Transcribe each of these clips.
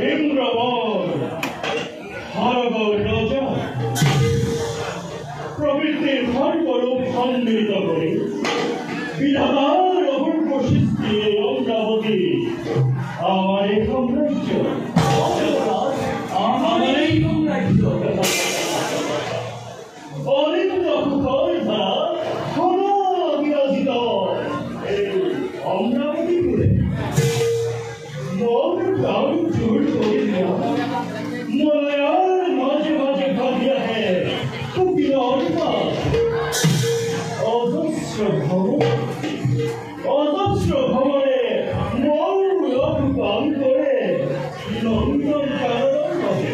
ইন্দ্রবর হরগৌর রাজা প্রবৃত্তির ধর্মরূপ সম্মিলিত করে বিধাতার অপূর্ব সৃষ্টি অমরাবতী আমার এই সাম্রাজ্য অনিন্দ ফুকর ধারা সদা বিরাজিত এই অমরাবতীপুরে মন প্রাণ চুর করে দেওয়া মলয়ার মাঝে মাঝে ভাবিয়া হে কুপির অর্পা অজস্র ভবনে মৌল পান করে নন্দন কারণ হবে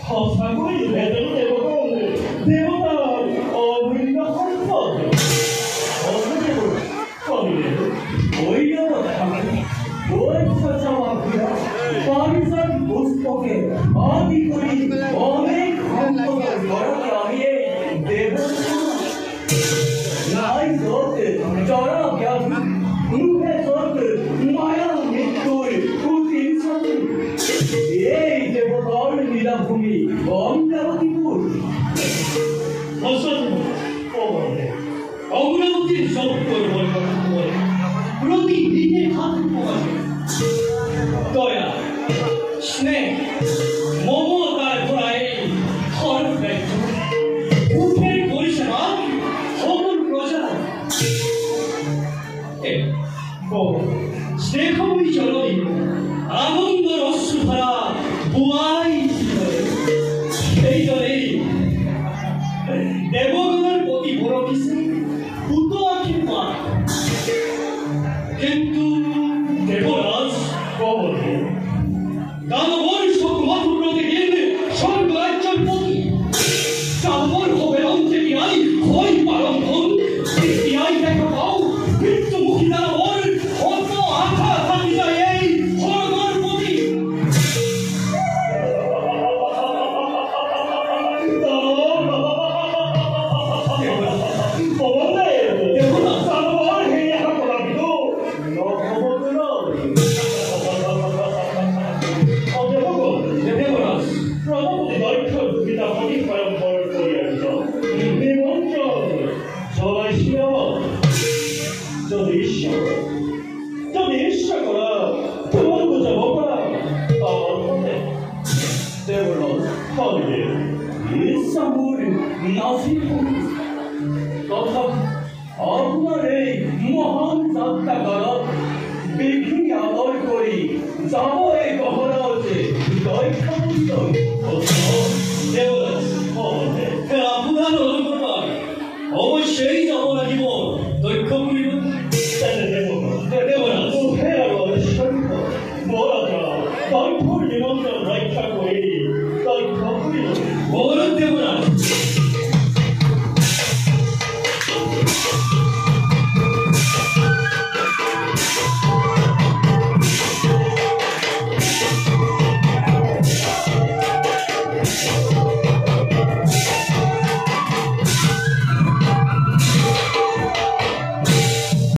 সঁচাকৈ ভেদন দেৱতাৰ অভিন্ন সম্পদ পুষ্পকে আদি কৰি অনেক সম্পদেৰ ঘৰকে আমিয়ে দেব নাই চৰা ব্যাধি মুখে স্বর্গ মায়া মৃত্যুর কুতির এই দেবতার লীলাভূমি অমরাবতীপুর অমরাবতীর সত্তর প্রতিদিনে হাত প্রকাশে দয়া স্নেহ মমতার ঘোড়ায় খড় উঠে পরিষেবা সকল প্রজা স্নেহময়ী জননী আনন্দ অশ্রুধারা বুয়াই সেই জলেই দেবগণের প্রতি বড় কিছু পুত আশীর্বাদ কিন্তু দেবরাজ কবলে দানবর সকমাত্র প্রতিদিন স্বর্গরাজ্যের প্রতি দানবর হবে অন্তে বিনাই হয় পালন আই দেখা পাও মৃত্যুমুখী দানবর অন্য আশা থাকি যায় এই স্বর্গর প্রতি তথা